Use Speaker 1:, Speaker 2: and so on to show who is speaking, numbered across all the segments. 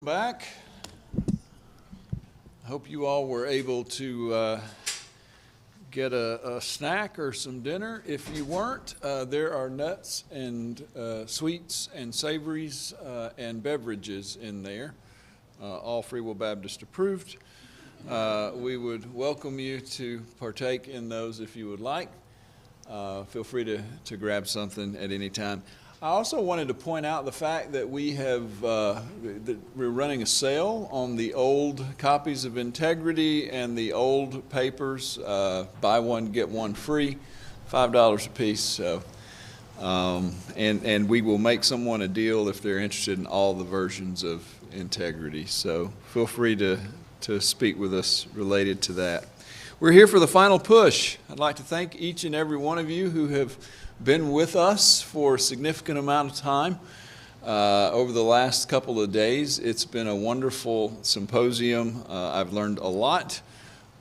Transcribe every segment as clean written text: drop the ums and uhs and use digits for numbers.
Speaker 1: Back. I hope you all were able to get a snack or some dinner. If you weren't, there are nuts and sweets and savories and beverages in there, all Free Will Baptist approved. We would welcome you to partake in those if you would like. Feel free to grab something at any time. I also wanted to point out the fact that we're running a sale on the old copies of Integrity and the old papers. Buy one, get one free, $5 a piece. So, and we will make someone a deal if they're interested in all the versions of Integrity. So feel free to speak with us related to that. We're here for the final push. I'd like to thank each and every one of you who have been with us for a significant amount of time over the last couple of days. It's been a wonderful symposium. I've learned a lot.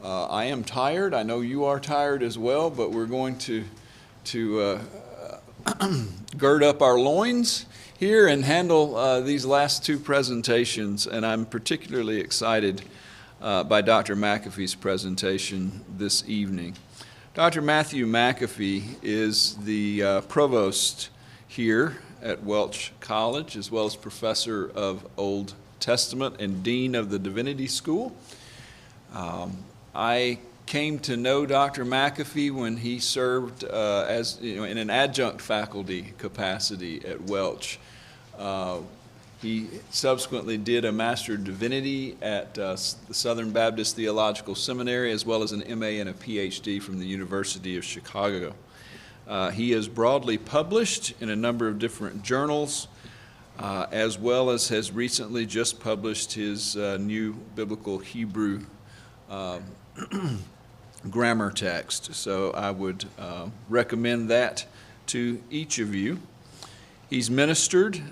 Speaker 1: I am tired. I know you are tired as well, but we're going to gird up our loins here and handle these last two presentations. And I'm particularly excited by Dr. McAfee's presentation this evening. Dr. Matthew McAfee is the provost here at Welch College, as well as professor of Old Testament and dean of the Divinity School. I came to know Dr. McAfee when he served in an adjunct faculty capacity at Welch. He subsequently did a Master of Divinity at the Southern Baptist Theological Seminary, as well as an MA and a PhD from the University of Chicago. He is broadly published in a number of different journals, as well as has recently just published his new biblical Hebrew grammar text. So I would recommend that to each of you. He's ministered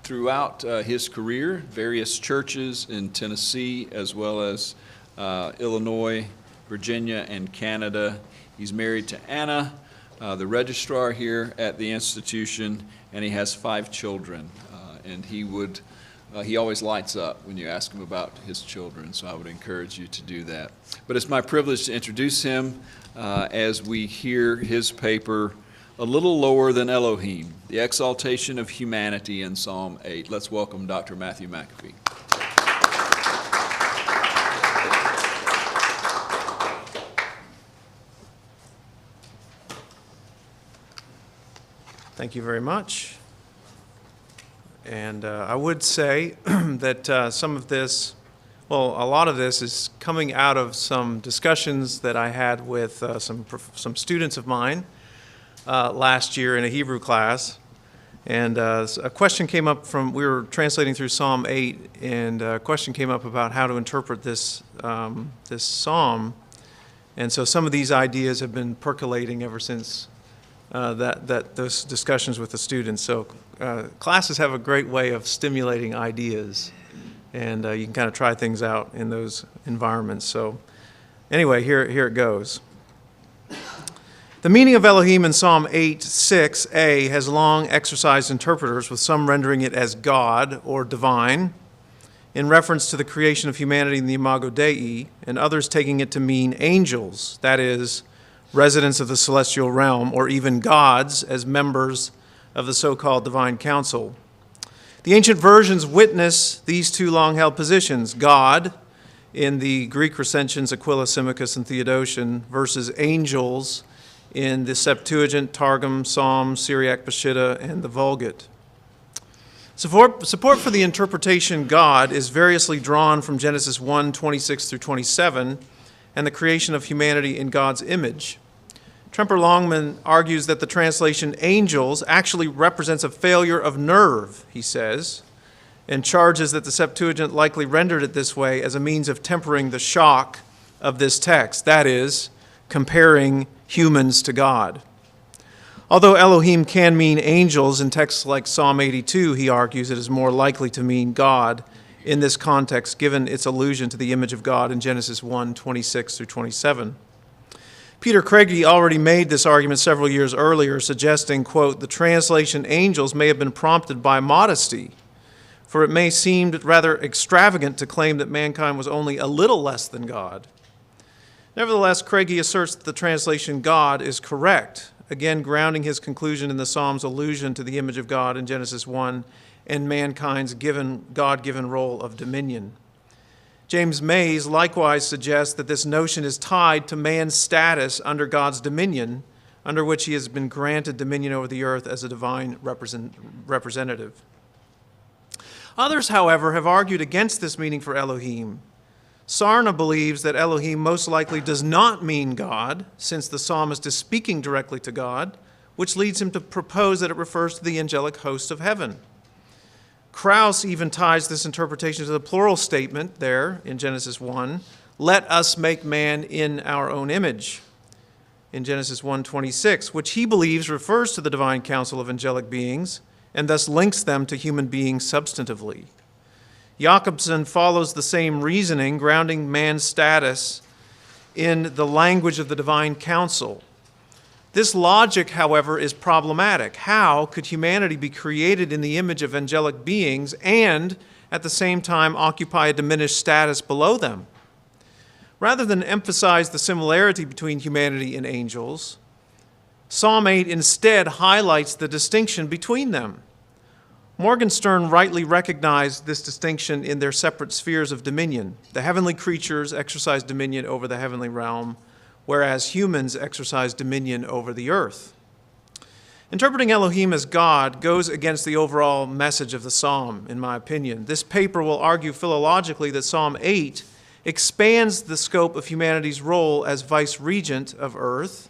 Speaker 1: throughout his career, various churches in Tennessee, as well as Illinois, Virginia, and Canada. He's married to Anna, the registrar here at the institution, and he has 5 children. And he always lights up when you ask him about his children, so I would encourage you to do that. But it's my privilege to introduce him as we hear his paper, A Little Lower Than Elohim, the Exaltation of Humanity in Psalm 8. Let's welcome Dr. Matthew McAfee.
Speaker 2: Thank you very much. And I would say that some of this, well, a lot of this is coming out of some discussions that I had with some students of mine last year in a Hebrew class, and a question came up we were translating through Psalm 8, and a question came up about how to interpret this psalm, and so some of these ideas have been percolating ever since those discussions with the students. So classes have a great way of stimulating ideas, and you can kind of try things out in those environments. So anyway, here it goes. The meaning of Elohim in Psalm 8:6a has long exercised interpreters, with some rendering it as God or divine, in reference to the creation of humanity in the Imago Dei, and others taking it to mean angels, that is, residents of the celestial realm, or even gods as members of the so-called divine council. The ancient versions witness these two long-held positions: God in the Greek recensions Aquila, Symmachus, and Theodotion, versus angels in the Septuagint, Targum, Psalm, Syriac, Peshitta, and the Vulgate. Support for the interpretation God is variously drawn from Genesis 1:26 through 27, and the creation of humanity in God's image. Tremper-Longman argues that the translation angels actually represents a failure of nerve, he says, and charges that the Septuagint likely rendered it this way as a means of tempering the shock of this text, that is, comparing humans to God. Although Elohim can mean angels in texts like Psalm 82, he argues it is more likely to mean God in this context, given its allusion to the image of God in Genesis 1:26 through 27. Peter Craigie already made this argument several years earlier, suggesting, quote, the translation angels may have been prompted by modesty, for it may seem rather extravagant to claim that mankind was only a little less than God. Nevertheless, Craigie asserts that the translation God is correct, again grounding his conclusion in the Psalm's allusion to the image of God in Genesis 1 and mankind's God-given role of dominion. James Mays likewise suggests that this notion is tied to man's status under God's dominion, under which he has been granted dominion over the earth as a divine representative. Others, however, have argued against this meaning for Elohim. Sarna believes that Elohim most likely does not mean God, since the psalmist is speaking directly to God, which leads him to propose that it refers to the angelic host of heaven. Krauss even ties this interpretation to the plural statement there in Genesis 1, "Let us make man in our own image," in Genesis 1:26, which he believes refers to the divine council of angelic beings and thus links them to human beings substantively. Jakobson follows the same reasoning, grounding man's status in the language of the divine council. This logic, however, is problematic. How could humanity be created in the image of angelic beings and at the same time occupy a diminished status below them? Rather than emphasize the similarity between humanity and angels, Psalm 8 instead highlights the distinction between them. Morgenstern rightly recognized this distinction in their separate spheres of dominion. The heavenly creatures exercise dominion over the heavenly realm, whereas humans exercise dominion over the earth. Interpreting Elohim as God goes against the overall message of the psalm, in my opinion. This paper will argue philologically that Psalm 8 expands the scope of humanity's role as vice-regent of earth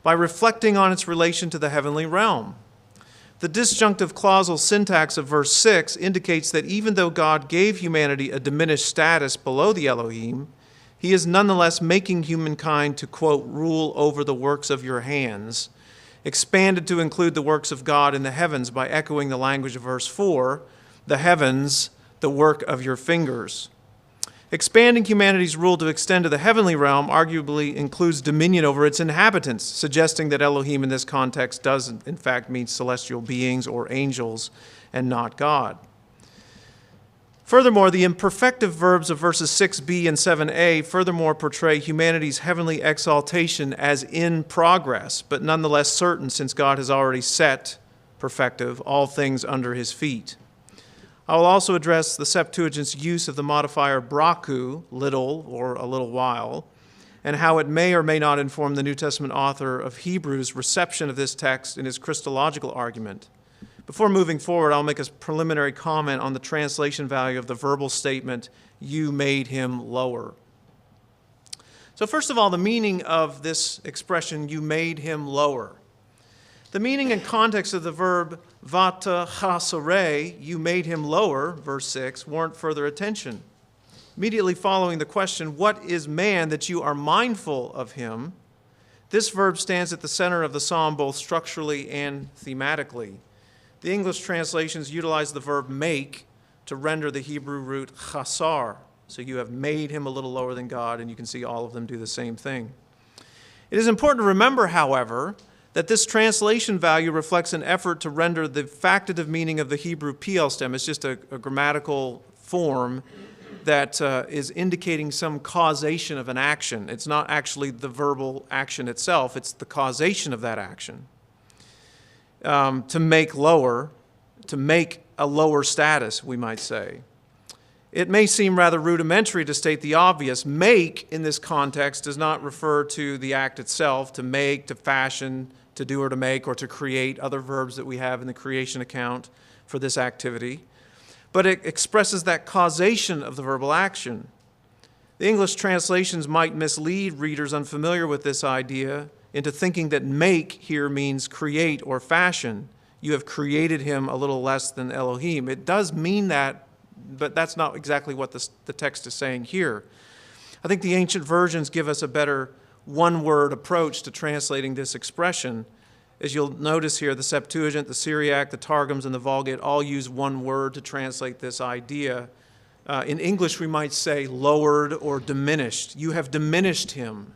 Speaker 2: by reflecting on its relation to the heavenly realm. The disjunctive clausal syntax of verse 6 indicates that even though God gave humanity a diminished status below the Elohim, he is nonetheless making humankind to, quote, rule over the works of your hands, expanded to include the works of God in the heavens by echoing the language of verse 4, the heavens, the work of your fingers. Expanding humanity's rule to extend to the heavenly realm arguably includes dominion over its inhabitants, suggesting that Elohim in this context does in fact mean celestial beings or angels and not God. Furthermore, the imperfective verbs of verses 6b and 7a furthermore portray humanity's heavenly exaltation as in progress, but nonetheless certain, since God has already set, perfective, all things under his feet. I will also address the Septuagint's use of the modifier braku, little or a little while, and how it may or may not inform the New Testament author of Hebrews' reception of this text in his Christological argument. Before moving forward, I'll make a preliminary comment on the translation value of the verbal statement, "You made him lower." So first of all, the meaning of this expression, "you made him lower." The meaning and context of the verb vata chasare, "you made him lower," verse 6, warrant further attention. Immediately following the question, "What is man that you are mindful of him?" this verb stands at the center of the psalm both structurally and thematically. The English translations utilize the verb make to render the Hebrew root chasar. So you have made him a little lower than God, and you can see all of them do the same thing. It is important to remember, however, that this translation value reflects an effort to render the factative meaning of the Hebrew PL stem. It's just a grammatical form that is indicating some causation of an action. It's not actually the verbal action itself, it's the causation of that action. To make lower, to make a lower status, we might say. It may seem rather rudimentary to state the obvious. Make, in this context, does not refer to the act itself, to make, to fashion, to do or to make, or to create, other verbs that we have in the creation account for this activity. But it expresses that causation of the verbal action. The English translations might mislead readers unfamiliar with this idea into thinking that make here means create or fashion. You have created him a little less than Elohim. It does mean that, but that's not exactly what the text is saying here. I think the ancient versions give us a better one-word approach to translating this expression. As you'll notice here, the Septuagint, the Syriac, the Targums, and the Vulgate all use one word to translate this idea. In English, we might say lowered or diminished. You have diminished him.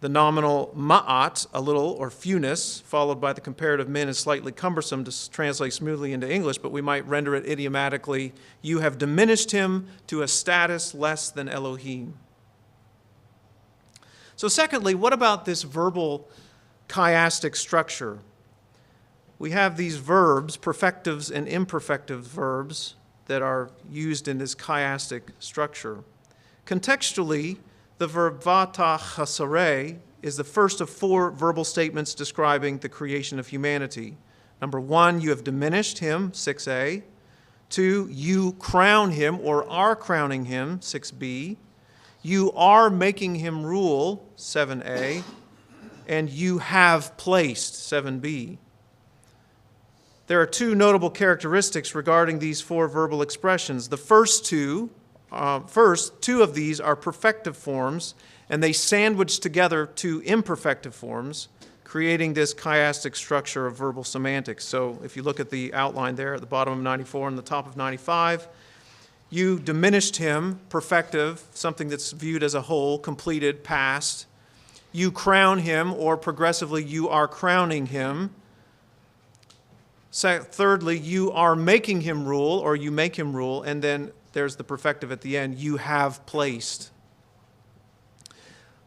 Speaker 2: The nominal ma'at, a little, or fewness, followed by the comparative min, is slightly cumbersome to translate smoothly into English, but we might render it idiomatically, you have diminished him to a status less than Elohim. So secondly, what about this verbal chiastic structure? We have these verbs, perfectives and imperfective verbs, that are used in this chiastic structure. Contextually, the verb vata chasare is the first of 4 verbal statements describing the creation of humanity. Number 1, you have diminished him, 6a. 2, you crown him or are crowning him, 6b. You are making him rule, 7a. And you have placed, 7b. There are 2 notable characteristics regarding these 4 verbal expressions. The first two of these are perfective forms, and they sandwich together 2 imperfective forms, creating this chiastic structure of verbal semantics. So if you look at the outline there at the bottom of 94 and the top of 95, you diminished him, perfective, something that's viewed as a whole, completed, past. You crown him, or progressively, you are crowning him. Thirdly, you are making him rule, or you make him rule, and then there's the perfective at the end, you have placed.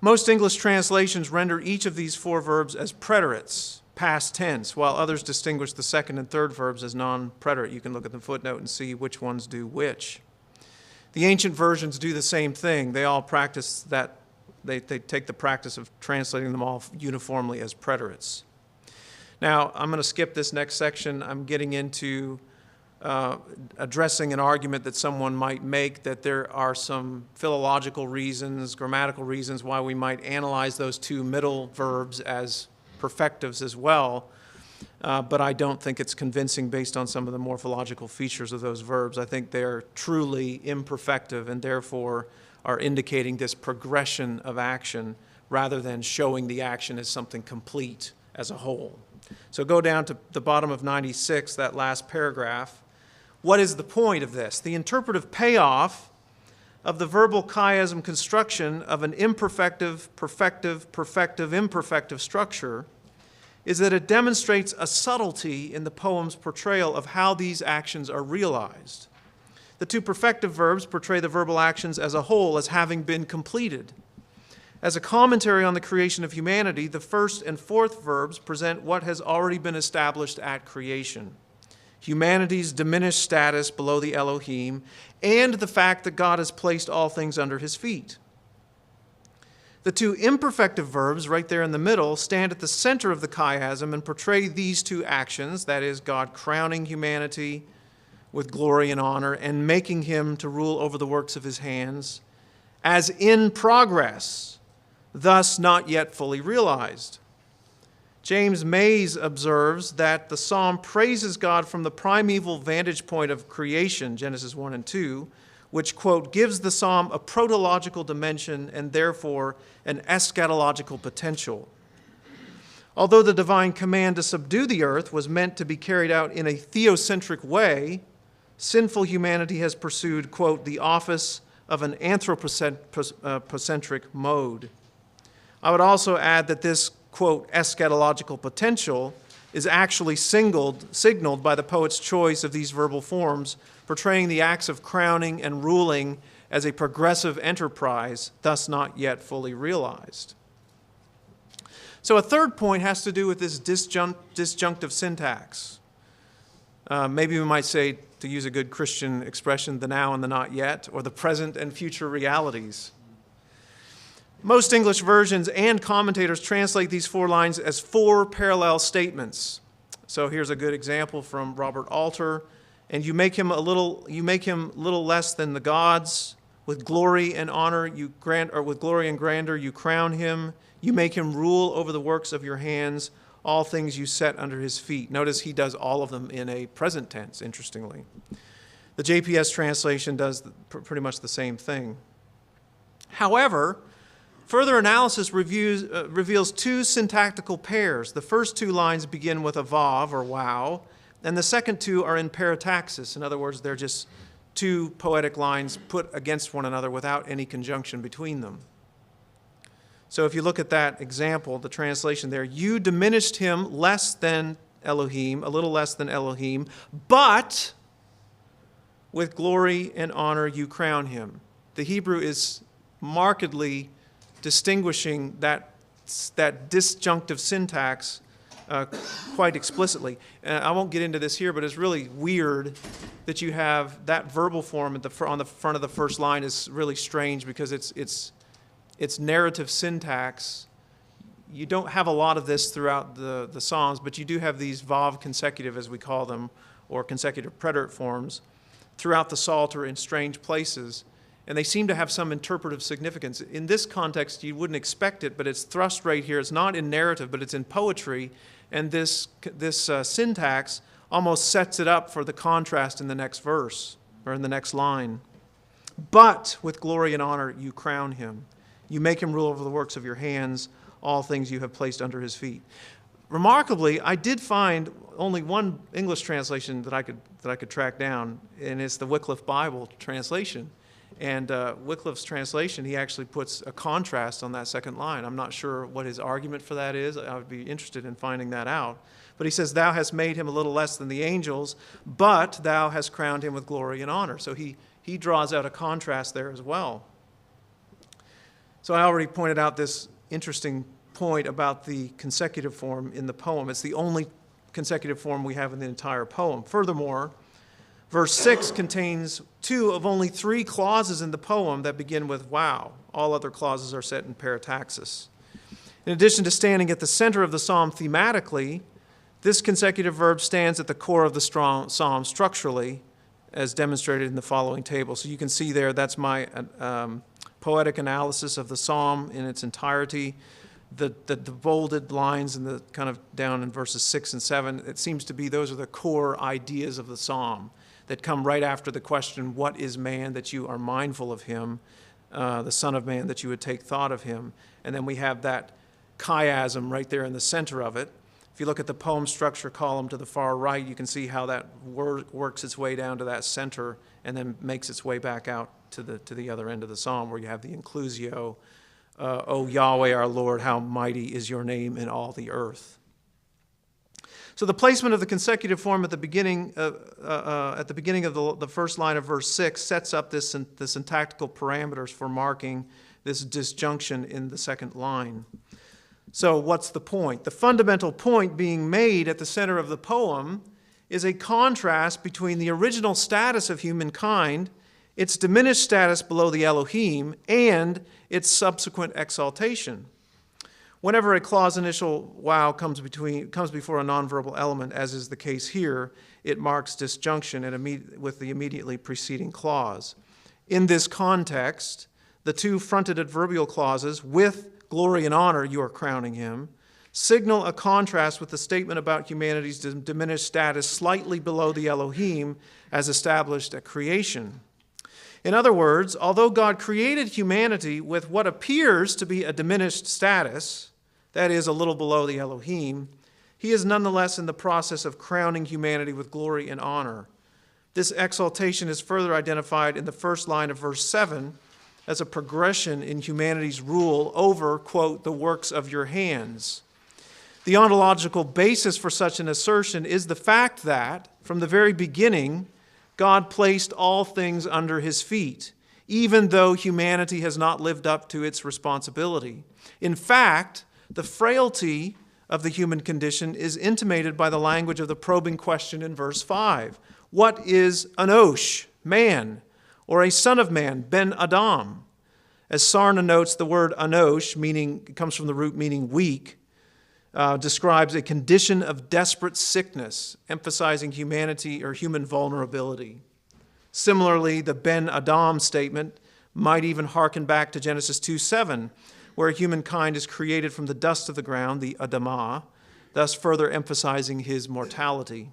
Speaker 2: Most English translations render each of these 4 verbs as preterites, past tense, while others distinguish the second and third verbs as non-preterite. You can look at the footnote and see which ones do which. The ancient versions do the same thing. They all practice that. They take the practice of translating them all uniformly as preterites. Now, I'm going to skip this next section. I'm getting into addressing an argument that someone might make that there are some philological reasons, grammatical reasons why we might analyze those 2 middle verbs as perfectives as well. But I don't think it's convincing based on some of the morphological features of those verbs. I think they're truly imperfective and therefore are indicating this progression of action rather than showing the action as something complete as a whole. So go down to the bottom of 96, that last paragraph. What is the point of this? The interpretive payoff of the verbal chiasm construction of an imperfective, perfective, perfective, imperfective structure is that it demonstrates a subtlety in the poem's portrayal of how these actions are realized. The 2 perfective verbs portray the verbal actions as a whole as having been completed. As a commentary on the creation of humanity, the first and fourth verbs present what has already been established at creation: humanity's diminished status below the Elohim, and the fact that God has placed all things under his feet. The 2 imperfective verbs, right there in the middle, stand at the center of the chiasm and portray these 2 actions, that is, God crowning humanity with glory and honor and making him to rule over the works of his hands, as in progress, thus not yet fully realized. James Mays observes that the psalm praises God from the primeval vantage point of creation, Genesis 1 and 2, which, quote, gives the psalm a protological dimension and therefore an eschatological potential. Although the divine command to subdue the earth was meant to be carried out in a theocentric way, sinful humanity has pursued, quote, the office of an anthropocentric mode. I would also add that this, quote, eschatological potential is actually signaled by the poet's choice of these verbal forms, portraying the acts of crowning and ruling as a progressive enterprise, thus not yet fully realized. So a third point has to do with this disjunctive syntax. Maybe we might say, to use a good Christian expression, the now and the not yet, or the present and future realities. Most English versions and commentators translate these 4 lines as 4 parallel statements. So here's a good example from Robert Alter. And you make him little less than the gods. With glory and honor, with glory and grandeur, you crown him. You make him rule over the works of your hands. All things you set under his feet. Notice he does all of them in a present tense, interestingly. The JPS translation does pretty much the same thing. However, further analysis reveals 2 syntactical pairs. The first 2 lines begin with a vav, or wow, and the second 2 are in parataxis. In other words, they're just 2 poetic lines put against one another without any conjunction between them. So if you look at that example, the translation there, you diminished him less than Elohim, a little less than Elohim, but with glory and honor you crown him. The Hebrew is markedly distinguishing that disjunctive syntax quite explicitly. And I won't get into this here, but it's really weird that you have that verbal form on the front of the first line is really strange because it's narrative syntax. You don't have a lot of this throughout the Psalms, but you do have these vav consecutive, as we call them, or consecutive preterite forms throughout the Psalter in strange places. And they seem to have some interpretive significance. In this context, you wouldn't expect it, but it's thrust right here. It's not in narrative, but it's in poetry. And this syntax almost sets it up for the contrast in the next verse, or in the next line. But with glory and honor you crown him. You make him rule over the works of your hands. All things you have placed under his feet. Remarkably, I did find only one English translation that I could track down, and it's the Wycliffe Bible translation. And Wycliffe's translation, he actually puts a contrast on that second line. I'm not sure what his argument for that is. I would be interested in finding that out. But he says, thou hast made him a little less than the angels, but thou hast crowned him with glory and honor. So he draws out a contrast there as well. So I already pointed out this interesting point about the consecutive form in the poem. It's the only consecutive form we have in the entire poem. Furthermore, verse 6 contains 2 of only 3 clauses in the poem that begin with wow. All other clauses are set in parataxis. In addition to standing at the center of the psalm thematically, this consecutive verb stands at the core of the psalm structurally, as demonstrated in the following table. So you can see there, that's my poetic analysis of the psalm in its entirety. The bolded lines and the kind of down in verses 6 and 7, it seems to be those are the core ideas of the psalm that come right after the question, what is man that you are mindful of him, the Son of Man that you would take thought of him. And then we have that chiasm right there in the center of it. If you look at the poem structure column to the far right, you can see how that works its way down to that center and then makes its way back out to the other end of the psalm where you have the inclusio, O Yahweh our Lord, how mighty is your name in all the earth. So the placement of the consecutive form at the beginning of the first line of verse 6 sets up the syntactical parameters for marking this disjunction in the second line. So what's the point? The fundamental point being made at the center of the poem is a contrast between the original status of humankind, its diminished status below the Elohim, and its subsequent exaltation. Whenever a clause initial wow comes before a nonverbal element, as is the case here, it marks disjunction with the immediately preceding clause. In this context, the 2 fronted adverbial clauses, with glory and honor you are crowning him, signal a contrast with the statement about humanity's diminished status slightly below the Elohim as established at creation. In other words, although God created humanity with what appears to be a diminished status, that is, a little below the Elohim, he is nonetheless in the process of crowning humanity with glory and honor. This exaltation is further identified in the first line of verse 7 as a progression in humanity's rule over, quote, the works of your hands. The ontological basis for such an assertion is the fact that, from the very beginning, God placed all things under his feet, even though humanity has not lived up to its responsibility. In fact, the frailty of the human condition is intimated by the language of the probing question in verse 5. What is Anosh, man, or a son of man, Ben Adam? As Sarna notes, the word Anosh, comes from the root meaning weak, describes a condition of desperate sickness, emphasizing humanity or human vulnerability. Similarly, the Ben Adam statement might even hearken back to Genesis 2:7, where humankind is created from the dust of the ground, the Adamah, thus further emphasizing his mortality.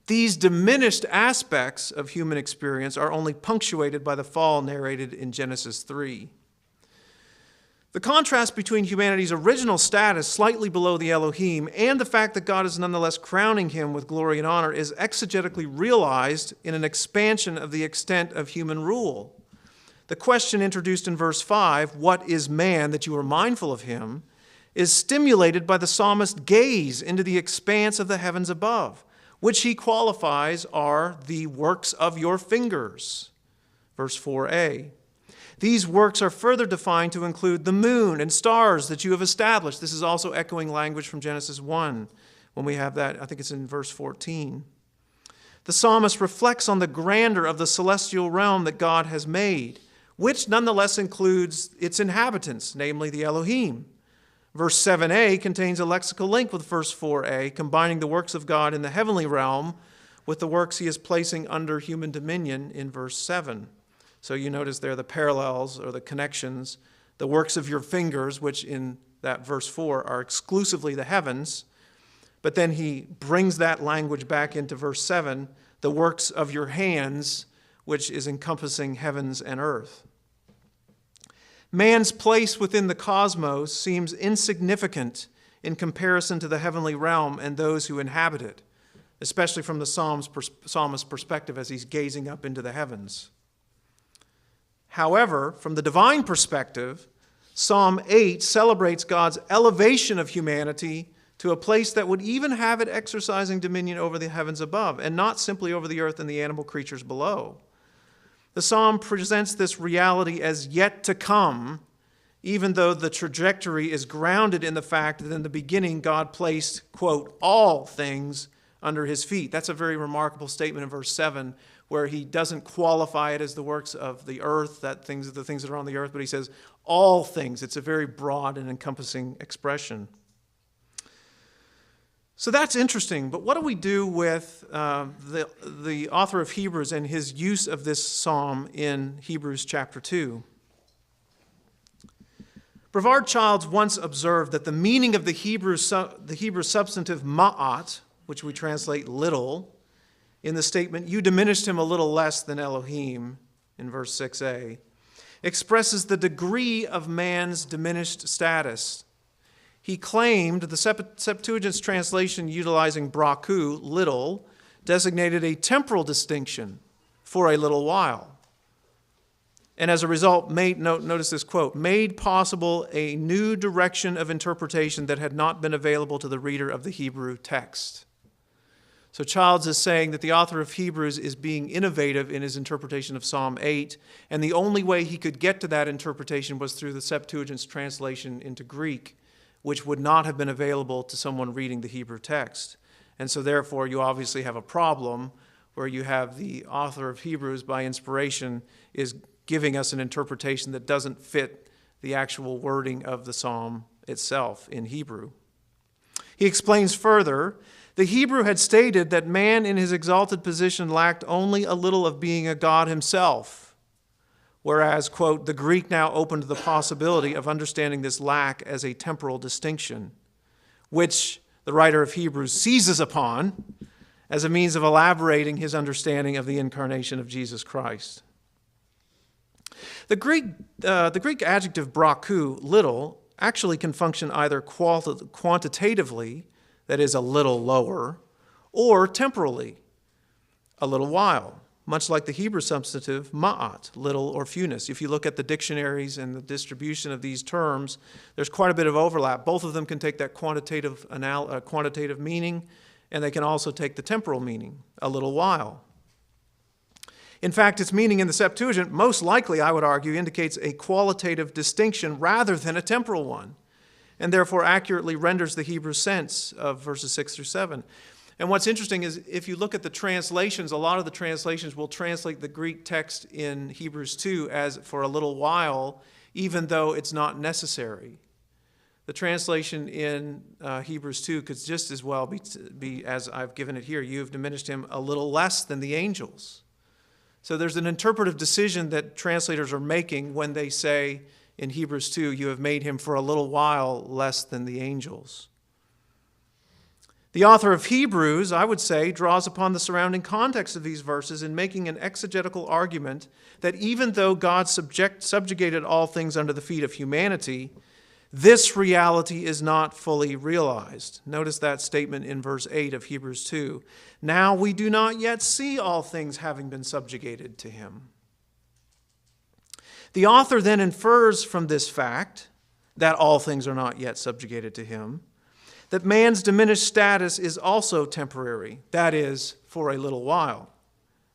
Speaker 2: These diminished aspects of human experience are only punctuated by the fall narrated in Genesis 3. The contrast between humanity's original status, slightly below the Elohim, and the fact that God is nonetheless crowning him with glory and honor is exegetically realized in an expansion of the extent of human rule. The question introduced in verse 5, what is man that you are mindful of him, is stimulated by the psalmist's gaze into the expanse of the heavens above, which he qualifies are the works of your fingers. Verse 4a. These works are further defined to include the moon and stars that you have established. This is also echoing language from Genesis 1 when we have that, I think it's in verse 14. The psalmist reflects on the grandeur of the celestial realm that God has made, which nonetheless includes its inhabitants, namely the Elohim. Verse 7a contains a lexical link with verse 4a, combining the works of God in the heavenly realm with the works he is placing under human dominion in verse 7. So you notice there the parallels or the connections, the works of your fingers, which in that verse 4 are exclusively the heavens, but then he brings that language back into verse 7, the works of your hands, which is encompassing heavens and earth. Man's place within the cosmos seems insignificant in comparison to the heavenly realm and those who inhabit it, especially from the psalmist's perspective as he's gazing up into the heavens. However, from the divine perspective, Psalm 8 celebrates God's elevation of humanity to a place that would even have it exercising dominion over the heavens above, and not simply over the earth and the animal creatures below. The psalm presents this reality as yet to come, even though the trajectory is grounded in the fact that in the beginning God placed, quote, all things under his feet. That's a very remarkable statement in verse 7, where he doesn't qualify it as the works of the earth, the things that are on the earth, but he says all things. It's a very broad and encompassing expression. So that's interesting, but what do we do with the author of Hebrews and his use of this psalm in Hebrews chapter 2? Brevard Childs once observed that the meaning of the Hebrew substantive ma'at, which we translate little, in the statement, you diminished him a little less than Elohim, in verse 6a, expresses the degree of man's diminished status. He claimed the Septuagint's translation utilizing braku, little, designated a temporal distinction for a little while. And as a result, notice this quote, made possible a new direction of interpretation that had not been available to the reader of the Hebrew text. So Childs is saying that the author of Hebrews is being innovative in his interpretation of Psalm 8, and the only way he could get to that interpretation was through the Septuagint's translation into Greek, which would not have been available to someone reading the Hebrew text. And so therefore you obviously have a problem where you have the author of Hebrews by inspiration is giving us an interpretation that doesn't fit the actual wording of the psalm itself in Hebrew. He explains further, the Hebrew had stated that man in his exalted position lacked only a little of being a God himself, whereas, quote, the Greek now opened the possibility of understanding this lack as a temporal distinction, which the writer of Hebrews seizes upon as a means of elaborating his understanding of the incarnation of Jesus Christ. The Greek adjective braku, little, actually can function either quantitatively, that is a little lower, or temporally, a little while, much like the Hebrew substantive ma'at, little or fewness. If you look at the dictionaries and the distribution of these terms, there's quite a bit of overlap. Both of them can take that quantitative meaning, and they can also take the temporal meaning, a little while. In fact, its meaning in the Septuagint, most likely, I would argue, indicates a qualitative distinction rather than a temporal one, and therefore accurately renders the Hebrew sense of verses 6 through 7. And what's interesting is if you look at the translations, a lot of the translations will translate the Greek text in Hebrews 2 as for a little while, even though it's not necessary. The translation in Hebrews 2 could just as well be as I've given it here. You have diminished him a little less than the angels. So there's an interpretive decision that translators are making when they say in Hebrews 2, you have made him for a little while less than the angels. The author of Hebrews, I would say, draws upon the surrounding context of these verses in making an exegetical argument that even though God subjugated all things under the feet of humanity, this reality is not fully realized. Notice that statement in verse 8 of Hebrews 2. Now we do not yet see all things having been subjugated to him. The author then infers from this fact, that all things are not yet subjugated to him, that man's diminished status is also temporary, that is, for a little while.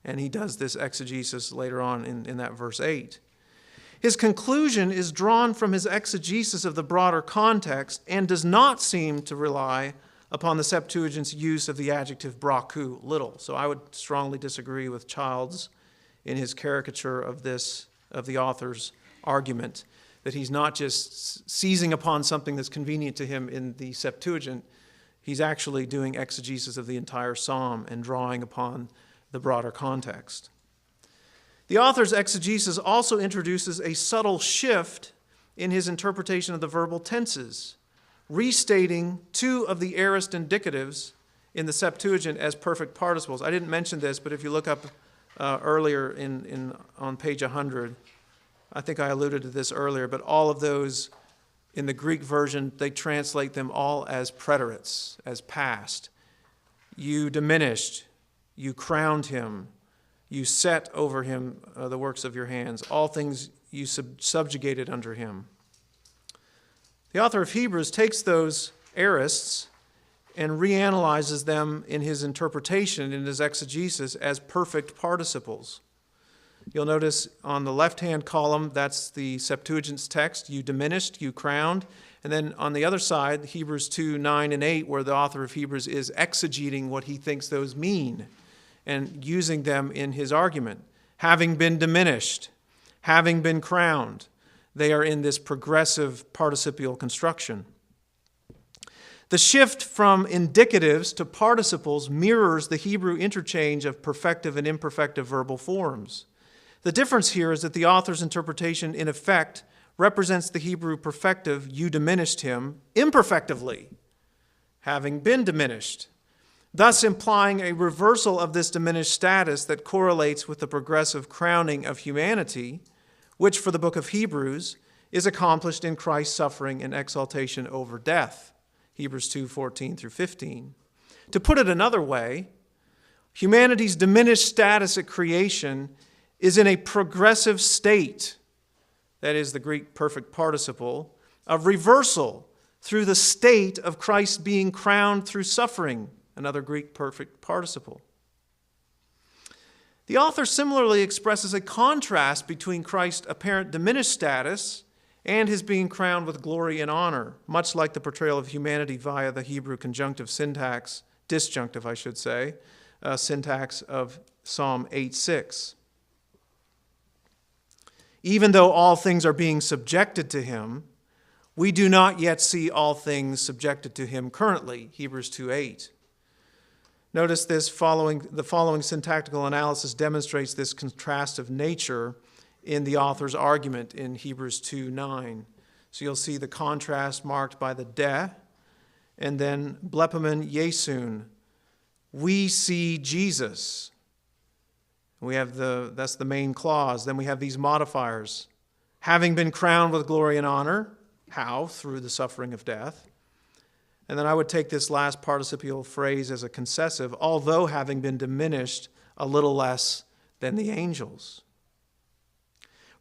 Speaker 2: And he does this exegesis later on in that verse 8. His conclusion is drawn from his exegesis of the broader context and does not seem to rely upon the Septuagint's use of the adjective braku, little. So I would strongly disagree with Childs in his caricature of the author's argument, that he's not just seizing upon something that's convenient to him in the Septuagint. He's actually doing exegesis of the entire psalm and drawing upon the broader context. The author's exegesis also introduces a subtle shift in his interpretation of the verbal tenses, restating two of the aorist indicatives in the Septuagint as perfect participles. I didn't mention this, but if you look up earlier on page 100, I think I alluded to this earlier, but all of those in the Greek version, they translate them all as preterites, as past. You diminished, you crowned him, you set over him the works of your hands, all things you subjugated under him. The author of Hebrews takes those aorists and reanalyzes them in his interpretation, in his exegesis, as perfect participles. You'll notice on the left-hand column, that's the Septuagint's text, you diminished, you crowned. And then on the other side, Hebrews 2, 9, and 8, where the author of Hebrews is exegeting what he thinks those mean and using them in his argument. Having been diminished, having been crowned, they are in this progressive participial construction. The shift from indicatives to participles mirrors the Hebrew interchange of perfective and imperfective verbal forms. The difference here is that the author's interpretation, in effect, represents the Hebrew perfective, you diminished him, imperfectively, having been diminished, thus implying a reversal of this diminished status that correlates with the progressive crowning of humanity, which for the book of Hebrews is accomplished in Christ's suffering and exaltation over death, Hebrews 2, 14 through 15. To put it another way, humanity's diminished status at creation is in a progressive state, that is the Greek perfect participle, of reversal through the state of Christ being crowned through suffering, another Greek perfect participle. The author similarly expresses a contrast between Christ's apparent diminished status and his being crowned with glory and honor, much like the portrayal of humanity via the Hebrew conjunctive syntax, disjunctive I should say, syntax of Psalm 8:6. Even though all things are being subjected to him, we do not yet see all things subjected to him currently, Hebrews 2:8. Notice the following syntactical analysis demonstrates this contrastive nature in the author's argument in Hebrews 2:9. So you'll see the contrast marked by the de, and then blepimen Yesun. We see Jesus. That's the main clause. Then we have these modifiers. Having been crowned with glory and honor. How? Through the suffering of death. And then I would take this last participial phrase as a concessive, although having been diminished a little less than the angels.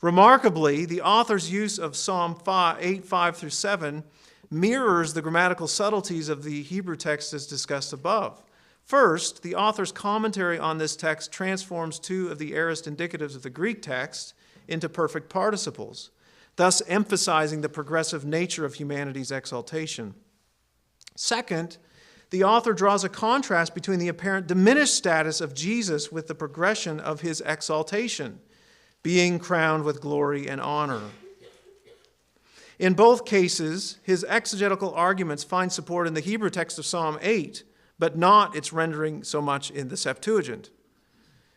Speaker 2: Remarkably, the author's use of Psalm 8, 5 through 7 mirrors the grammatical subtleties of the Hebrew text as discussed above. First, the author's commentary on this text transforms two of the aorist indicatives of the Greek text into perfect participles, thus emphasizing the progressive nature of humanity's exaltation. Second, the author draws a contrast between the apparent diminished status of Jesus with the progression of his exaltation, being crowned with glory and honor. In both cases, his exegetical arguments find support in the Hebrew text of Psalm 8, but not its rendering so much in the Septuagint.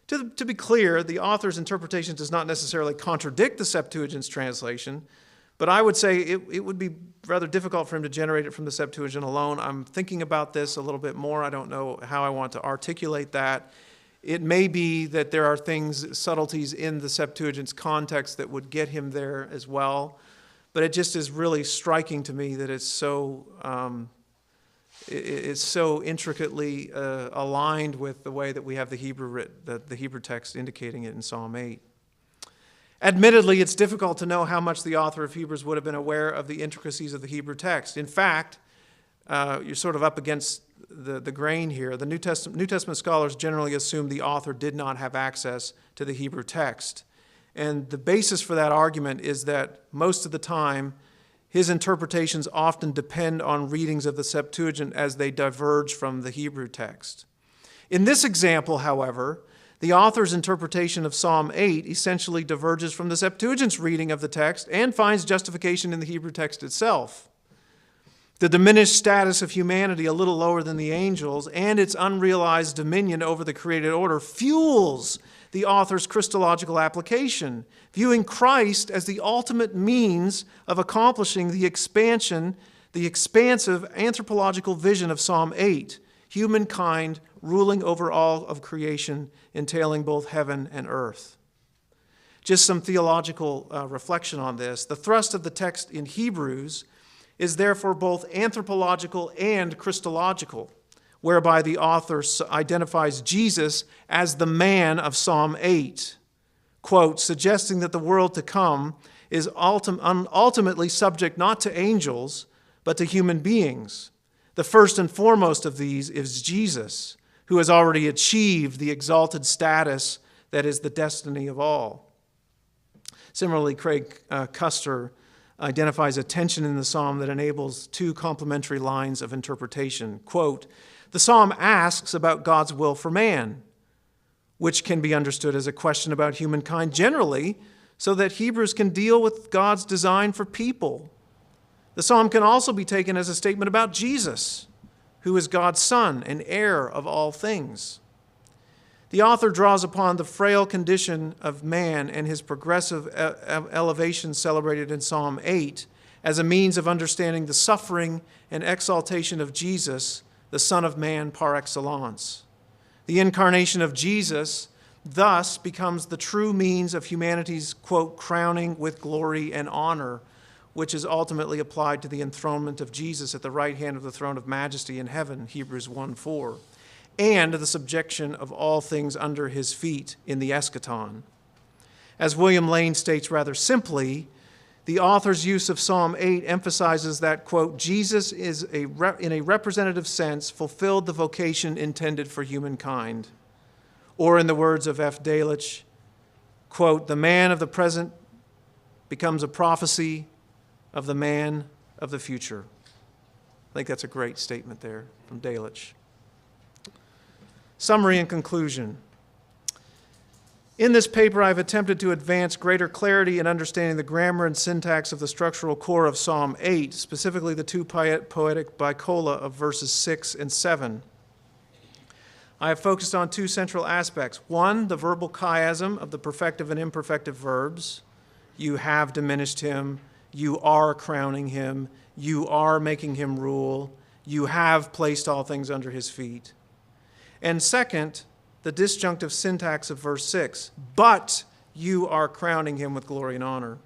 Speaker 2: To be clear, the author's interpretation does not necessarily contradict the Septuagint's translation, but I would say it would be rather difficult for him to generate it from the Septuagint alone. I'm thinking about this a little bit more. I don't know how I want to articulate that. It may be that there are things, subtleties in the Septuagint's context that would get him there as well, but it just is really striking to me that it's so intricately aligned with the way that we have the Hebrew text indicating it in Psalm 8. Admittedly, it's difficult to know how much the author of Hebrews would have been aware of the intricacies of the Hebrew text. In fact, you're sort of up against the grain here. The New Testament scholars generally assume the author did not have access to the Hebrew text. And the basis for that argument is that most of the time, his interpretations often depend on readings of the Septuagint as they diverge from the Hebrew text. In this example, however, the author's interpretation of Psalm 8 essentially diverges from the Septuagint's reading of the text and finds justification in the Hebrew text itself. The diminished status of humanity, a little lower than the angels, and its unrealized dominion over the created order fuels the author's Christological application, viewing Christ as the ultimate means of accomplishing the expansive anthropological vision of Psalm 8, humankind ruling over all of creation, entailing both heaven and earth. Just some theological reflection on this. The thrust of the text in Hebrews is therefore both anthropological and Christological, whereby the author identifies Jesus as the man of Psalm 8, quote, suggesting that the world to come is ultimately subject not to angels, but to human beings. The first and foremost of these is Jesus, who has already achieved the exalted status that is the destiny of all. Similarly, Craig Custer identifies a tension in the psalm that enables two complementary lines of interpretation. Quote, the psalm asks about God's will for man, which can be understood as a question about humankind generally, so that Hebrews can deal with God's design for people. The psalm can also be taken as a statement about Jesus, who is God's Son and heir of all things. The author draws upon the frail condition of man and his progressive elevation celebrated in Psalm 8 as a means of understanding the suffering and exaltation of Jesus, the Son of Man par excellence. The incarnation of Jesus thus becomes the true means of humanity's, quote, crowning with glory and honor, which is ultimately applied to the enthronement of Jesus at the right hand of the throne of majesty in heaven, Hebrews 1:4, and the subjection of all things under his feet in the eschaton. As William Lane states rather simply, the author's use of Psalm 8 emphasizes that, quote, Jesus is, in a representative sense, fulfilled the vocation intended for humankind. Or in the words of F. Delitzsch, quote, the man of the present becomes a prophecy of the man of the future. I think that's a great statement there from Delitzsch. Summary and conclusion. In this paper, I've attempted to advance greater clarity in understanding the grammar and syntax of the structural core of Psalm 8, specifically the two poetic bicola of verses 6 and 7. I have focused on two central aspects. One, the verbal chiasm of the perfective and imperfective verbs. You have diminished him. You are crowning him. You are making him rule. You have placed all things under his feet. And second, the disjunctive syntax of verse 6, but you are crowning him with glory and honor.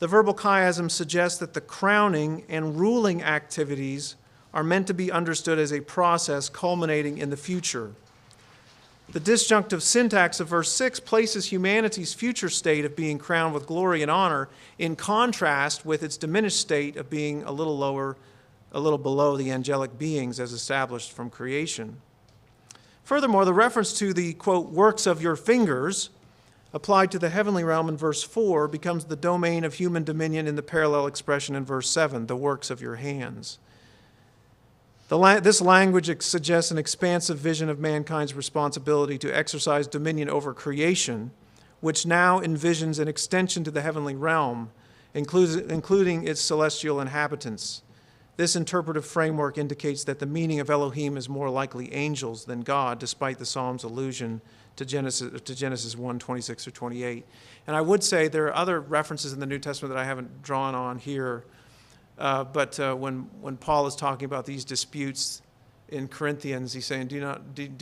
Speaker 2: The verbal chiasm suggests that the crowning and ruling activities are meant to be understood as a process culminating in the future. The disjunctive syntax of verse 6 places humanity's future state of being crowned with glory and honor in contrast with its diminished state of being a little below the angelic beings as established from creation. Furthermore, the reference to the, quote, works of your fingers applied to the heavenly realm in verse 4 becomes the domain of human dominion in the parallel expression in verse 7, the works of your hands. This language suggests an expansive vision of mankind's responsibility to exercise dominion over creation, which now envisions an extension to the heavenly realm, including its celestial inhabitants. This interpretive framework indicates that the meaning of Elohim is more likely angels than God, despite the Psalm's allusion to Genesis 1, 26 or 28. And I would say there are other references in the New Testament that I haven't drawn on here, but when Paul is talking about these disputes in Corinthians, he's saying, do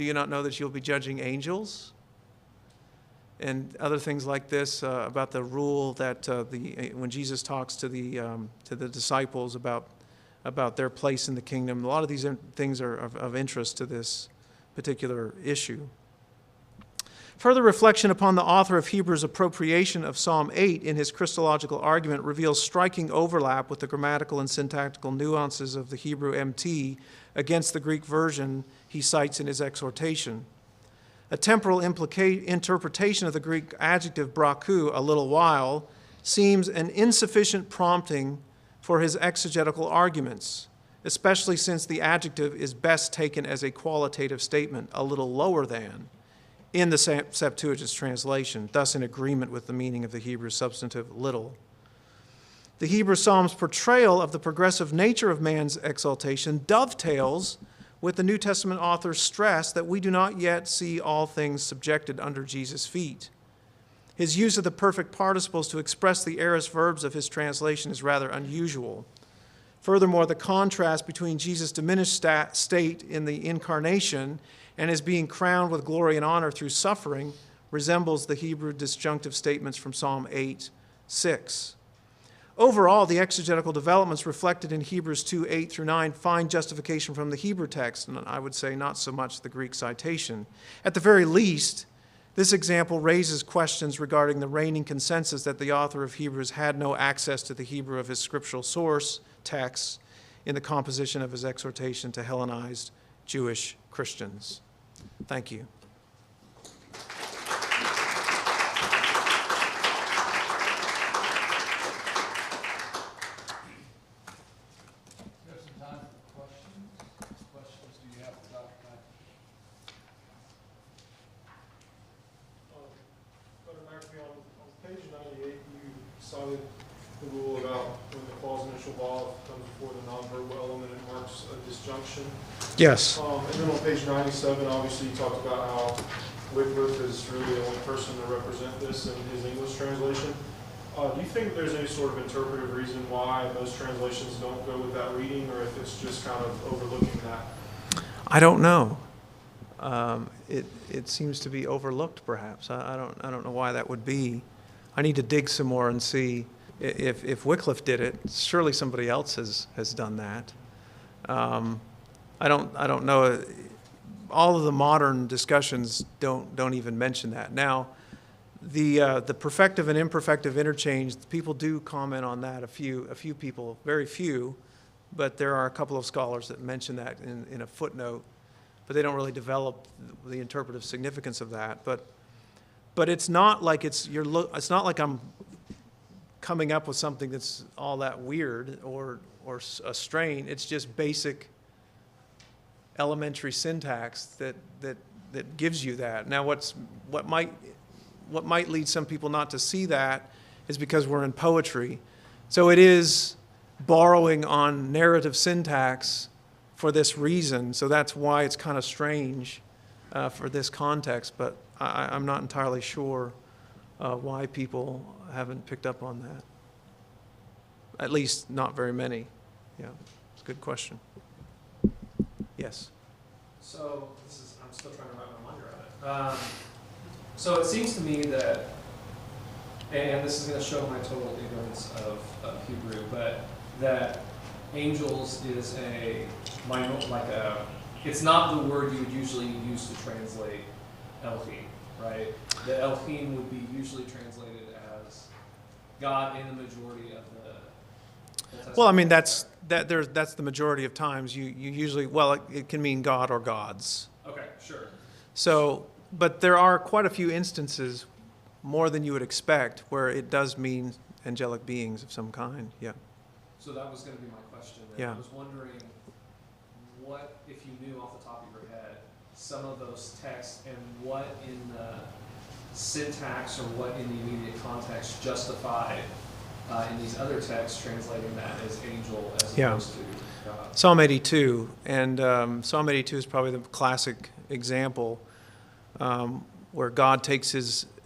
Speaker 2: you not know that you'll be judging angels? And other things like this about the rule that when Jesus talks to the disciples about their place in the kingdom. A lot of these things are of interest to this particular issue. Further reflection upon the author of Hebrews' appropriation of Psalm 8 in his Christological argument reveals striking overlap with the grammatical and syntactical nuances of the Hebrew MT against the Greek version he cites in his exhortation. A temporal interpretation of the Greek adjective braku, a little while, seems an insufficient prompting for his exegetical arguments, especially since the adjective is best taken as a qualitative statement, a little lower than, in the Septuagint's translation, thus in agreement with the meaning of the Hebrew substantive little. The Hebrew Psalm's portrayal of the progressive nature of man's exaltation dovetails with the New Testament author's stress that we do not yet see all things subjected under Jesus' feet. His use of the perfect participles to express the aorist verbs of his translation is rather unusual. Furthermore, the contrast between Jesus' diminished state in the incarnation and his being crowned with glory and honor through suffering resembles the Hebrew disjunctive statements from Psalm 8:6. Overall, the exegetical developments reflected in Hebrews 2:8 through 9 find justification from the Hebrew text, and I would say not so much the Greek citation. At the very least, this example raises questions regarding the reigning consensus that the author of Hebrews had no access to the Hebrew of his scriptural source texts in the composition of his exhortation to Hellenized Jewish Christians. Thank you.
Speaker 3: The rule about when the clause initial law comes before the nonverbal element, it marks a disjunction.
Speaker 2: Yes.
Speaker 3: And then on page 97, obviously you talked about how Wycliffe is really the only person to represent this in his English translation. Do you think there's any sort of interpretive reason why most translations don't go with that reading, or if it's just kind of overlooking that?
Speaker 2: I don't know. It seems to be overlooked, perhaps. I don't know why that would be. I need to dig some more and see. If Wycliffe did it, surely somebody else has done that. I don't know. All of the modern discussions don't even mention that. Now, the perfective and imperfective interchange, people do comment on that. A few people, very few, but there are a couple of scholars that mention that in a footnote, but they don't really develop the interpretive significance of that. But it's not like it's not like I'm coming up with something that's all that weird or a strain. It's just basic elementary syntax that gives you that. Now, what might lead some people not to see that is because we're in poetry. So it is borrowing on narrative syntax for this reason. So that's why it's kind of strange for this context. But I'm not entirely sure why people haven't picked up on that. At least not very many. Yeah, it's a good question. Yes.
Speaker 4: So I'm still trying to wrap my mind around it. So it seems to me that, and this is going to show my total ignorance of Hebrew, but that angels is it's not the word you would usually use to translate Elohim, right? The Elohim would be usually translated as God in the majority of the.
Speaker 2: Well, I mean that's the majority of times you usually, it can mean God or gods.
Speaker 4: Okay, sure.
Speaker 2: So, but there are quite a few instances, more than you would expect, where it does mean angelic beings of some kind. Yeah.
Speaker 4: So that was going to be my question.
Speaker 2: Yeah.
Speaker 4: I was wondering what, if you knew off the top of your head, some of those texts and what in the syntax or what in the immediate context justified in these other texts translating that as angel as opposed to God.
Speaker 2: Psalm 82, and Psalm 82 is probably the classic example where God takes his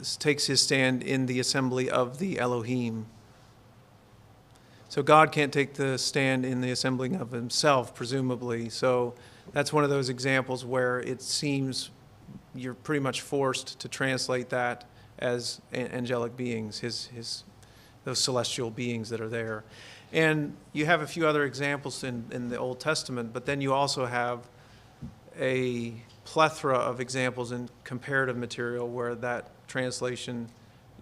Speaker 2: stand in the assembly of the Elohim. So God can't take the stand in the assembling of himself, presumably. So that's one of those examples where it seems you're pretty much forced to translate that as angelic beings, those celestial beings that are there. And you have a few other examples in the Old Testament, but then you also have a plethora of examples in comparative material where that translation,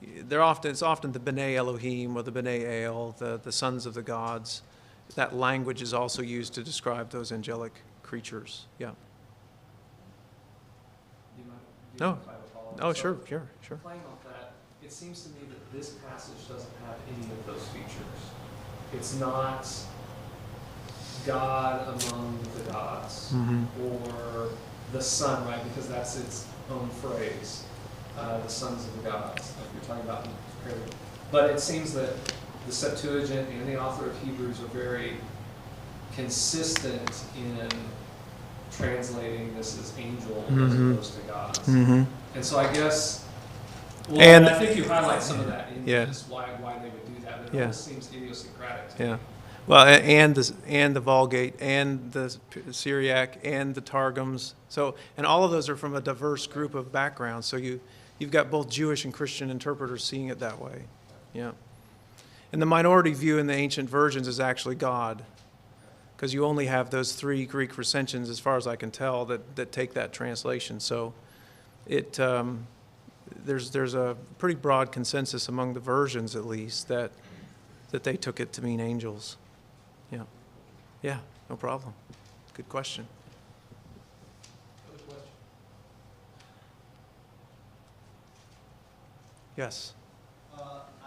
Speaker 2: it's often the B'nai Elohim or the B'nai El, the sons of the gods. That language is also used to describe those angelic creatures. Yeah.
Speaker 4: Do you mind
Speaker 2: No.
Speaker 4: if I apologize?
Speaker 2: Oh,
Speaker 4: So,
Speaker 2: sure.
Speaker 4: playing off that, it seems to me that this passage doesn't have any of those features. It's not God among the gods or the Son, right? Because that's its own phrase, the sons of the gods, like you're talking about. But it seems that the Septuagint and the author of Hebrews are very consistent in translating this as angel as opposed to gods. And so I guess, well,
Speaker 2: And-
Speaker 4: I think you highlight some of that in
Speaker 2: Yeah.
Speaker 4: this, why they would do that, but it
Speaker 2: Yeah.
Speaker 4: almost seems idiosyncratic to me.
Speaker 2: Yeah. Well, and the Vulgate and the Syriac and the Targums. So, and all of those are from a diverse group of backgrounds. So you've got both Jewish and Christian interpreters seeing it that way. Yeah. And the minority view in the ancient versions is actually God, because you only have those 3 Greek recensions, as far as I can tell, that take that translation. So there's a pretty broad consensus among the versions, at least, that they took it to mean angels. Yeah. Yeah, no problem. Good question.
Speaker 4: Other question?
Speaker 2: Yes.
Speaker 5: I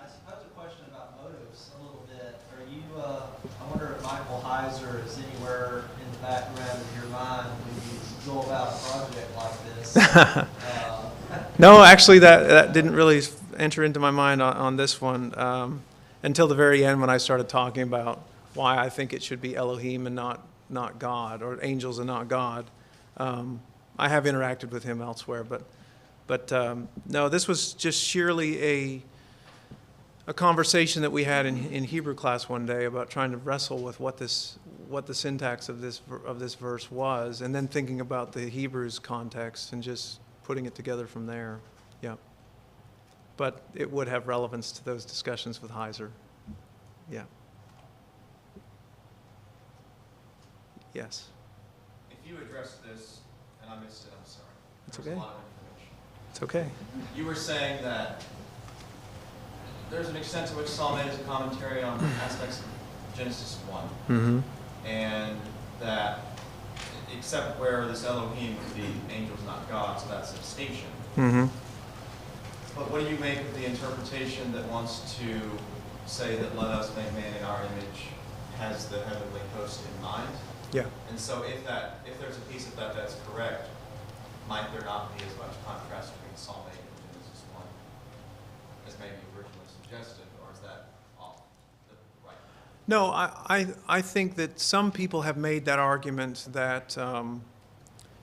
Speaker 5: suppose a question about motives a little bit. Are you, I wonder if Michael Heiser is anywhere in the background of your mind when you go about a project like this?
Speaker 2: No, actually, that didn't really enter into my mind on this one until the very end when I started talking about why I think it should be Elohim and not God, or angels and not God. I have interacted with him elsewhere, but no, this was just sheerly a conversation that we had in Hebrew class one day about trying to wrestle with what the syntax of this verse was, and then thinking about the Hebrews context and just putting it together from there. Yeah. But it would have relevance to those discussions with Heiser. Yeah. Yes.
Speaker 6: If you addressed this, and I missed it, I'm sorry.
Speaker 2: It's
Speaker 6: There was
Speaker 2: okay.
Speaker 6: a lot of information.
Speaker 2: It's okay.
Speaker 6: You were saying that there's an extent to which Psalm 8 is a commentary on aspects of Genesis 1,
Speaker 2: Mm-hmm.
Speaker 6: and that except where this Elohim would be angels, not God, so that's a distinction.
Speaker 2: Mm-hmm.
Speaker 6: But what do you make of the interpretation that wants to say that let us make man in our image has the heavenly host in mind?
Speaker 2: Yeah.
Speaker 6: And so if there's a piece of that that's correct, might there not be as much contrast between Psalm 8 and Genesis 1 as maybe originally suggested, or is that off the right?
Speaker 2: No, I think that some people have made that argument that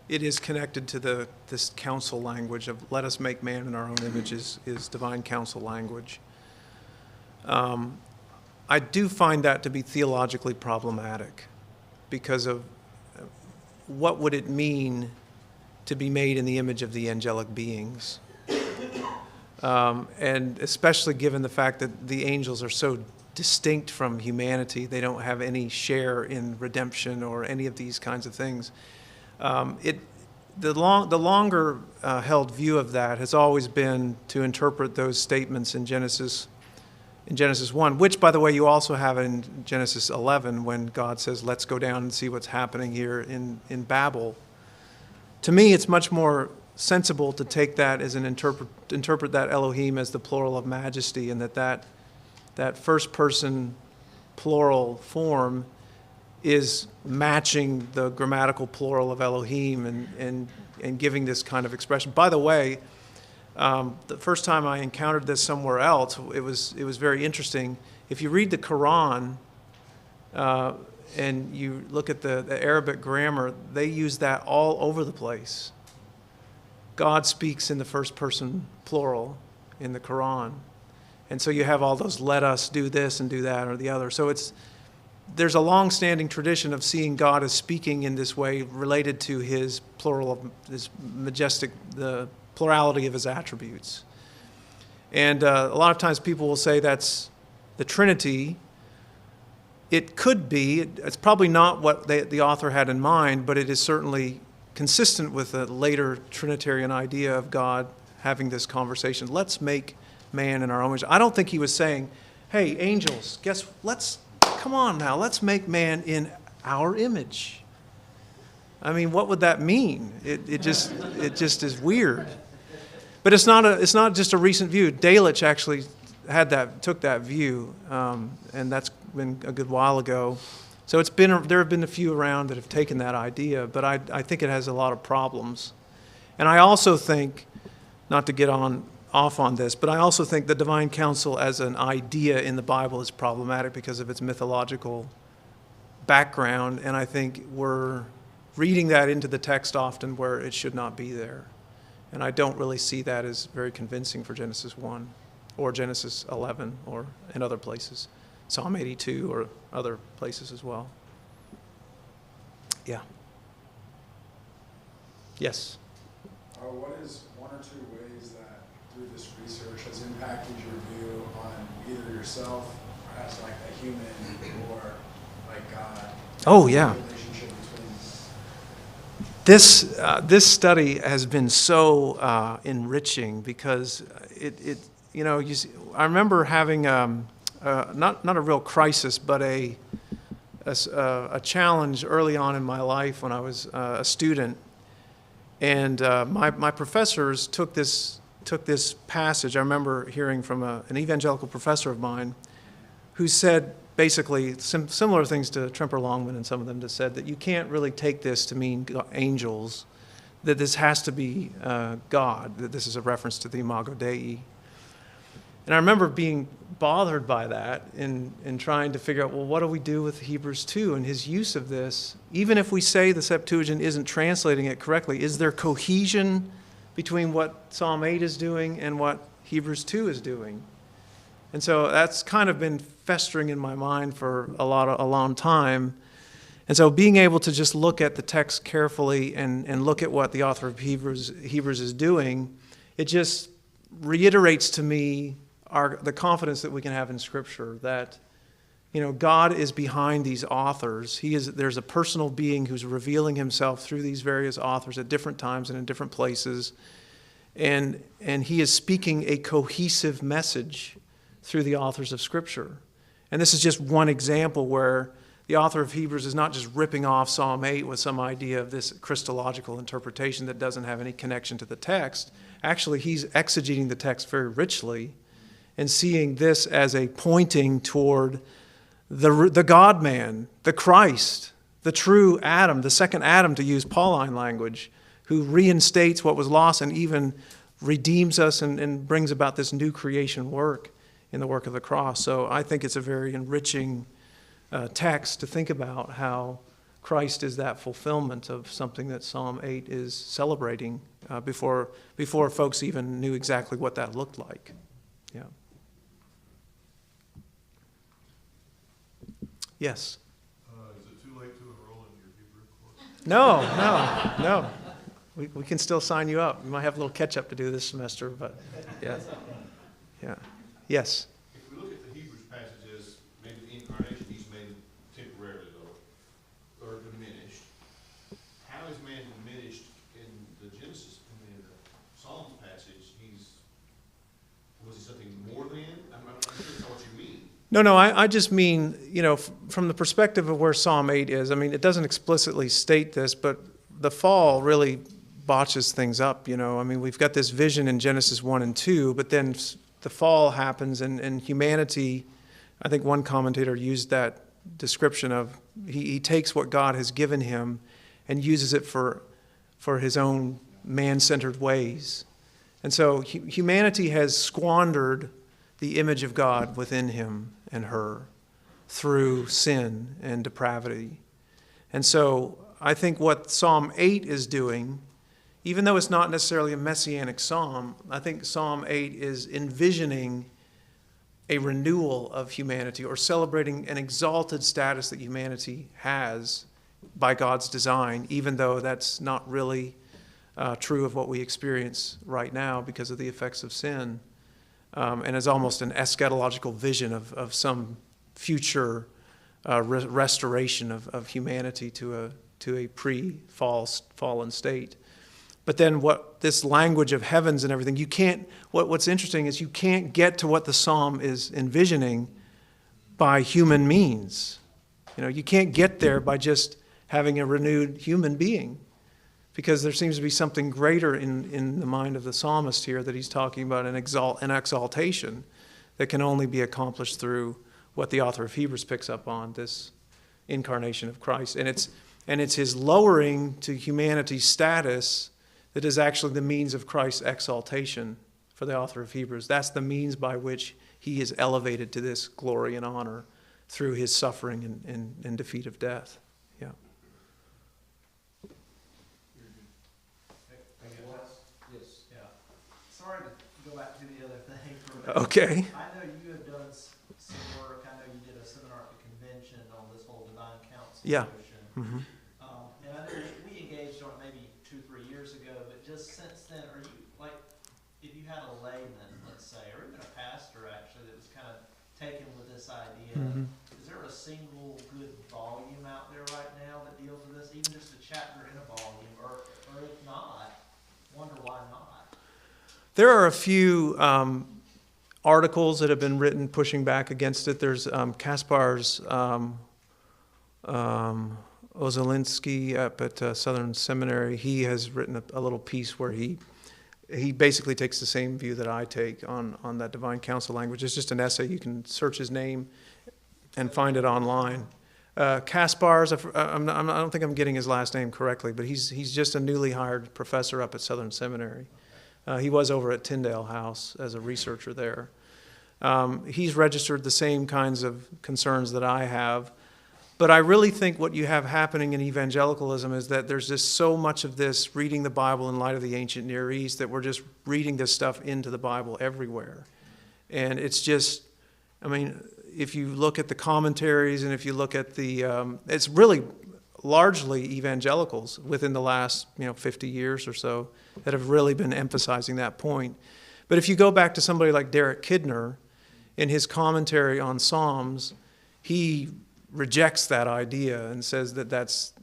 Speaker 2: it is connected to this council language of let us make man in our own image is divine council language. I do find that to be theologically problematic because of what would it mean to be made in the image of the angelic beings. And especially given the fact that the angels are so distinct from humanity, they don't have any share in redemption or any of these kinds of things. The longer held view of that has always been to interpret those statements in Genesis 1, which, by the way, you also have in Genesis 11 when God says, let's go down and see what's happening here in Babel. To me, it's much more sensible to take that as interpret that Elohim as the plural of majesty, and that first person plural form is matching the grammatical plural of Elohim and giving this kind of expression. By the way, the first time I encountered this somewhere else, it was very interesting. If you read the Quran and you look at the Arabic grammar, they use that all over the place. God speaks in the first person plural in the Quran. And so you have all those let us do this and do that or the other. So there's a long-standing tradition of seeing God as speaking in this way related to his plural of his majestic, the plurality of his attributes. And a lot of times people will say that's the Trinity. It could be. It's probably not what the author had in mind, but it is certainly consistent with the later Trinitarian idea of God having this conversation. Let's make man in our own image. I don't think he was saying, hey, angels, come on now, let's make man in our image. I mean, what would that mean? It just is weird. But it's not just a recent view. Delitzsch actually took that view, and that's been a good while ago. So there have been a few around that have taken that idea, but I think it has a lot of problems. And I also think, not to get off on this, but I also think the divine counsel as an idea in the Bible is problematic because of its mythological background, and I think we're reading that into the text often where it should not be there. And I don't really see that as very convincing for Genesis 1 or Genesis 11 or in other places, Psalm 82 or other places as well. Yeah. Yes?
Speaker 7: What is one or two ways that through this research has impacted your view on either yourself as like a human or like God?
Speaker 2: Oh, yeah.
Speaker 7: Relationship between
Speaker 2: This study has been so enriching because I remember having not a real crisis, but a challenge early on in my life when I was a student, and my professors took this passage. I remember hearing from an evangelical professor of mine who said basically similar things to Tremper Longman and some of them that said that you can't really take this to mean angels, that this has to be God, that this is a reference to the Imago Dei. And I remember being bothered by that and trying to figure out, well, what do we do with Hebrews 2 and his use of this? Even if we say the Septuagint isn't translating it correctly, is there cohesion between what Psalm 8 is doing and what Hebrews 2 is doing? And so that's kind of been festering in my mind for a long time. And so being able to just look at the text carefully and look at what the author of Hebrews is doing, it just reiterates to me the confidence that we can have in Scripture that, God is behind these authors. There's a personal being who's revealing himself through these various authors at different times and in different places. And he is speaking a cohesive message through the authors of Scripture. And this is just one example where the author of Hebrews is not just ripping off Psalm 8 with some idea of this Christological interpretation that doesn't have any connection to the text. Actually, he's exegeting the text very richly and seeing this as a pointing toward the God-man, the Christ, the true Adam, the second Adam, to use Pauline language, who reinstates what was lost and even redeems us and brings about this new creation work in the work of the cross. So I think it's a very enriching text to think about how Christ is that fulfillment of something that Psalm 8 is celebrating before folks even knew exactly what that looked like. Yeah. Yes?
Speaker 8: Is it too late to enroll in your Hebrew course?
Speaker 2: No. We can still sign you up. We might have a little catch-up to do this semester, but yeah. Yes?
Speaker 8: If we look at the Hebrews passages, maybe the incarnation, he's made temporarily or diminished. How is man diminished in the Genesis, in the Psalms passage? Was he something more than? I'm not sure what you mean.
Speaker 2: No, I just mean, from the perspective of where Psalm 8 is, I mean, it doesn't explicitly state this, but the fall really botches things up, I mean, we've got this vision in Genesis 1 and 2, but then the fall happens and humanity, I think one commentator used that description of he takes what God has given him and uses it for his own man-centered ways. And so humanity has squandered the image of God within him and her through sin and depravity. And so I think what Psalm 8 is doing, even though it's not necessarily a messianic psalm, I think Psalm 8 is envisioning a renewal of humanity or celebrating an exalted status that humanity has by God's design, even though that's not really true of what we experience right now because of the effects of sin. And is almost an eschatological vision of some future restoration of humanity to to a pre-fallen state. But then what this language of heavens and everything, you can't, what's interesting is you can't get to what the psalm is envisioning by human means. You can't get there by just having a renewed human being, because there seems to be something greater in the mind of the psalmist here that he's talking about, an exaltation that can only be accomplished through what the author of Hebrews picks up on, this incarnation of Christ. And it's his lowering to humanity's status that is actually the means of Christ's exaltation for the author of Hebrews. That's the means by which he is elevated to this glory and honor through his suffering and defeat of death. Yeah.
Speaker 5: Yes. Yeah. Sorry to go back to the other thing for a minute.
Speaker 2: Okay.
Speaker 5: I know you have done some work. I know you did a seminar at the convention on this whole divine counsel
Speaker 2: Yeah.
Speaker 5: notion.
Speaker 2: Mm-hmm.
Speaker 5: And I know we engaged on it maybe 2-3 years ago, but just since then, are you, like, if you had a layman, let's say, or even a pastor actually, that was kind of taken with this idea, is there a single good volume out there right now that deals with this, even just a chapter in a volume, or if not, wonder why not?
Speaker 2: There are a few articles that have been written pushing back against it. There's Kaspar's Ozelinsky up at Southern Seminary. He has written a little piece where he basically takes the same view that I take on that divine counsel language. It's just an essay. You can search his name and find it online. Kaspar's, I don't think I'm getting his last name correctly, but he's just a newly hired professor up at Southern Seminary. He was over at Tyndale House as a researcher there. He's registered the same kinds of concerns that I have. But I really think what you have happening in evangelicalism is that there's just so much of this reading the Bible in light of the ancient Near East that we're just reading this stuff into the Bible everywhere. And it's just, I mean, if you look at the commentaries and if you look at it's really largely evangelicals within the last 50 years or so that have really been emphasizing that point. But if you go back to somebody like Derek Kidner, in his commentary on Psalms, he rejects that idea and says that that's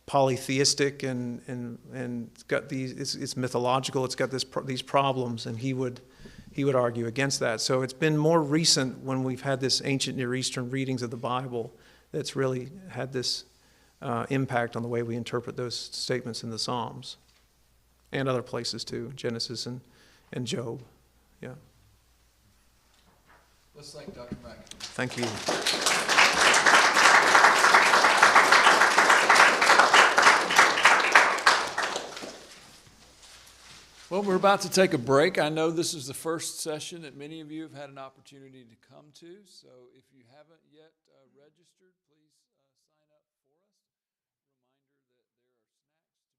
Speaker 2: polytheistic and it's got it's mythological. It's got these problems, and he would argue against that. So it's been more recent when we've had this ancient Near Eastern readings of the Bible that's really had this impact on the way we interpret those statements in the Psalms and other places too, Genesis and Job. Yeah.
Speaker 1: Let's thank Dr. McAfee.
Speaker 2: Thank you.
Speaker 1: Well, we're about to take a break. I know this is the first session that many of you have had an opportunity to come to, so if you haven't yet registered,